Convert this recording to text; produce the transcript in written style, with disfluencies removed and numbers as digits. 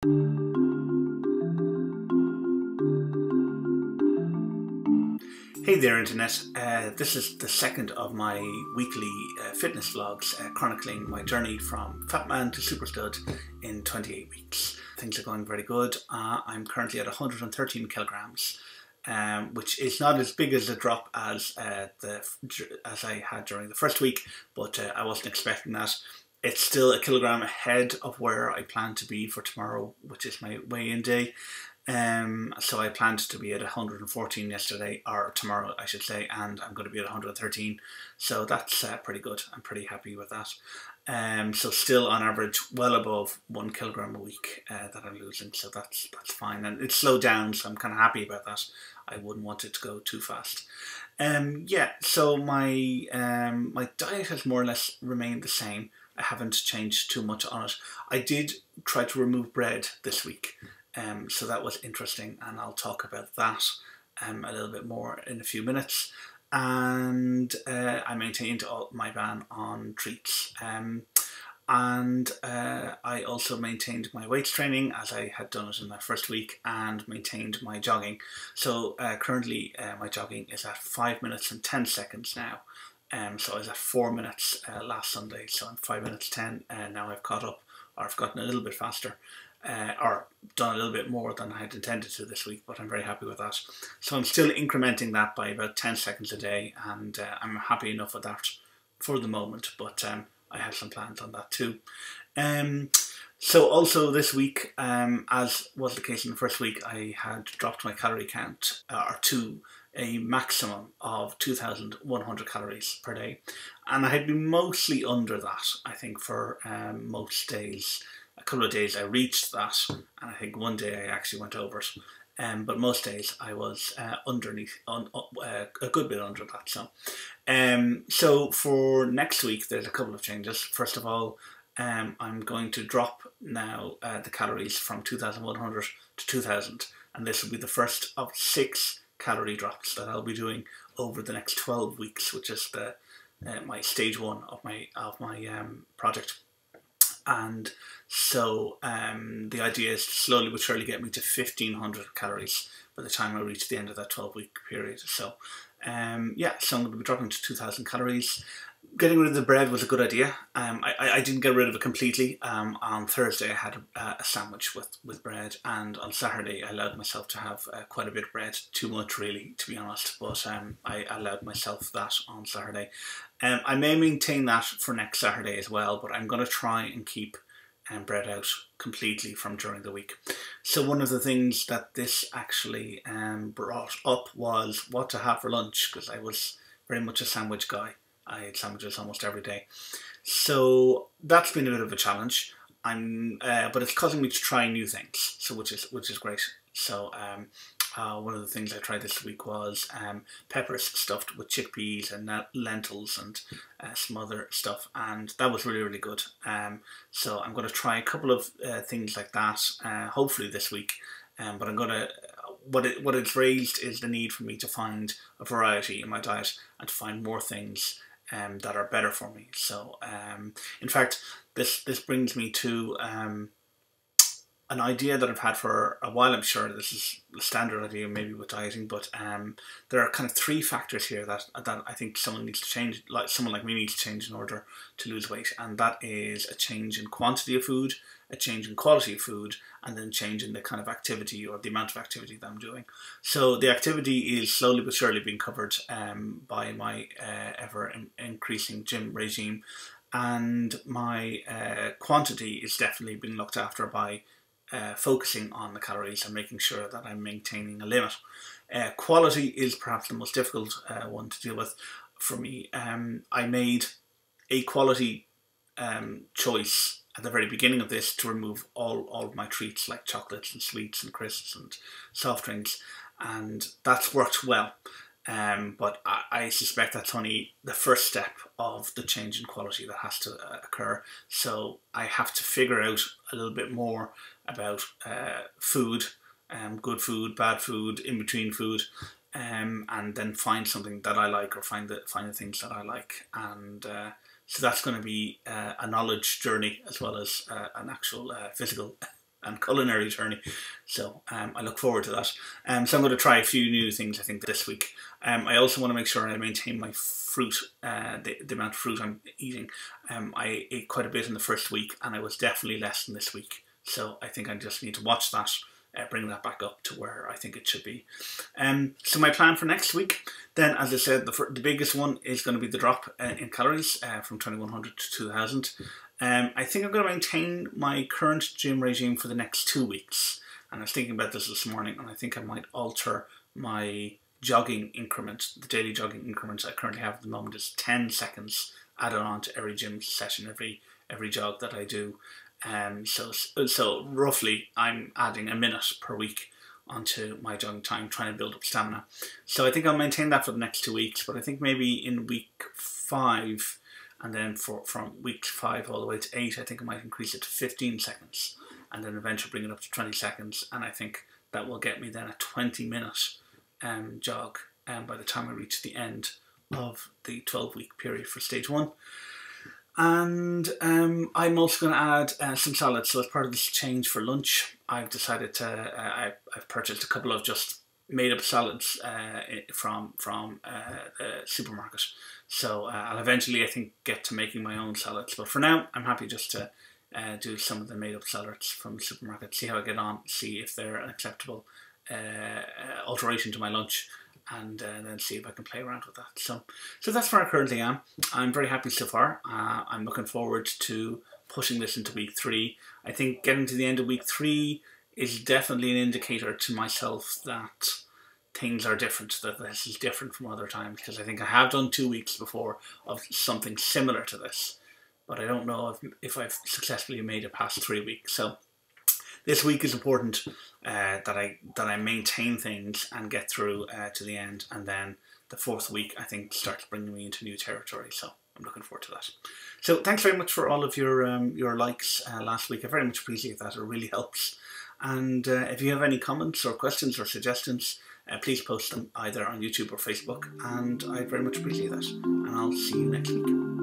Hey there Internet, this is the second of my weekly fitness vlogs chronicling my journey from fatman to superstud in 28 weeks. Things are going very good. I'm currently at 113 kilograms, which is not as big as a drop as I had during the first week, but I wasn't expecting that. It's still a kilogram ahead of where I plan to be for tomorrow, which is my weigh-in day. So I planned to be at 114 yesterday, or tomorrow I should say, and I'm going to be at 113. So that's pretty good. I'm pretty happy with that. So still on average well above 1 kilogram a week that I'm losing, so that's fine, and it's slowed down, so I'm kind of happy about that. I wouldn't want it to go too fast. Yeah, so my my diet has more or less remained the same. I haven't changed too much on it. I did try to remove bread this week. So that was interesting, and I'll talk about that a little bit more in a few minutes. And I maintained my ban on treats. And I also maintained my weights training as I had done it in that first week, and maintained my jogging. So currently my jogging is at 5 minutes and 10 seconds now. So I was at 4 minutes last Sunday, so I'm 5 minutes 10, and now I've caught up, or I've gotten a little bit faster. Or done a little bit more than I had intended to this week, but I'm very happy with that. So I'm still incrementing that by about 10 seconds a day, and I'm happy enough with that for the moment, but I have some plans on that too. So also this week, as was the case in the first week, I had dropped my calorie count to a maximum of 2,100 calories per day, and I had been mostly under that, I think, for most days. A couple of days I reached that, and I think one day I actually went over it. But most days I was underneath, a good bit under that. So for next week, there's a couple of changes. First of all, I'm going to drop now the calories from 2,100 to 2,000, and this will be the first of 6 calorie drops that I'll be doing over the next 12 weeks, which is my stage 1 of my project. And so the idea is to slowly but surely get me to 1,500 calories by the time I reach the end of that 12-week period. So yeah, so I'm going to be dropping to 2,000 calories. Getting rid of the bread was a good idea. I didn't get rid of it completely. On Thursday I had a sandwich with bread, and on Saturday I allowed myself to have quite a bit of bread. Too much really, to be honest, but I allowed myself that on Saturday. I may maintain that for next Saturday as well, but I'm going to try and keep bread out completely from during the week. So one of the things that this actually brought up was what to have for lunch, because I was very much a sandwich guy. I ate sandwiches almost every day. So that's been a bit of a challenge. But it's causing me to try new things, so which is great. So one of the things I tried this week was peppers stuffed with chickpeas and lentils and some other stuff, and that was really, really good. So I'm going to try a couple of things like that, hopefully this week. But I'm going to, what it's raised is the need for me to find a variety in my diet and to find more things that are better for me. So in fact, this brings me to an idea that I've had for a while. I'm sure this is a standard idea maybe with dieting, but there are kind of 3 factors here that I think someone needs to change, like someone like me needs to change in order to lose weight, and that is a change in quantity of food, a change in quality of food, and then change in the kind of activity or the amount of activity that I'm doing. So the activity is slowly but surely being covered by my ever increasing gym regime, and my quantity is definitely being looked after by focusing on the calories and making sure that I'm maintaining a limit. Quality is perhaps the most difficult one to deal with for me. I made a quality choice at the very beginning of this to remove all of my treats like chocolates and sweets and crisps and soft drinks, and that's worked well. But I suspect that's only the first step of the change in quality that has to occur. So I have to figure out a little bit more about food, good food, bad food, in-between food, and then find something that I like, or find the things that I like. And so that's going to be a knowledge journey as well as an actual physical and culinary journey. So I look forward to that. So I'm going to try a few new things, I think, this week. I also want to make sure I maintain my fruit, the amount of fruit I'm eating. I ate quite a bit in the first week, and I was definitely less than this week. So I think I just need to watch that, bring that back up to where I think it should be. So my plan for next week, then, as I said, the biggest one is going to be the drop in calories from 2100 to 2000. I think I'm going to maintain my current gym regime for the next 2 weeks. And I was thinking about this morning, and I think I might alter my jogging increment. The daily jogging increment I currently have at the moment is 10 seconds added on to every gym session, every jog that I do. So roughly I'm adding a minute per week onto my jogging time, trying to build up stamina. So I think I'll maintain that for the next 2 weeks, but I think maybe in week 5, and then from week 5 all the way to 8, I think I might increase it to 15 seconds, and then eventually bring it up to 20 seconds, and I think that will get me then a 20-minute jog by the time I reach the end of the 12-week period for stage 1. And I'm also going to add some salads. So as part of this change for lunch, I've decided to, I've purchased a couple of just made up salads from the supermarket. So I'll eventually, I think, get to making my own salads. But for now, I'm happy just to do some of the made up salads from the supermarket, see how I get on, see if they're an acceptable alteration to my lunch, and then see if I can play around with that. So that's where I currently am. I'm very happy so far. I'm looking forward to pushing this into week 3. I think getting to the end of week 3 is definitely an indicator to myself that things are different, that this is different from other times, because I think I have done 2 weeks before of something similar to this, but I don't know if I've successfully made it past 3 weeks. So this week is important that I maintain things and get through to the end, and then the 4th week I think starts bringing me into new territory. So I'm looking forward to that. So thanks very much for all of your likes last week. I very much appreciate that. It really helps. And if you have any comments or questions or suggestions, please post them either on YouTube or Facebook, and I very much appreciate that. And I'll see you next week.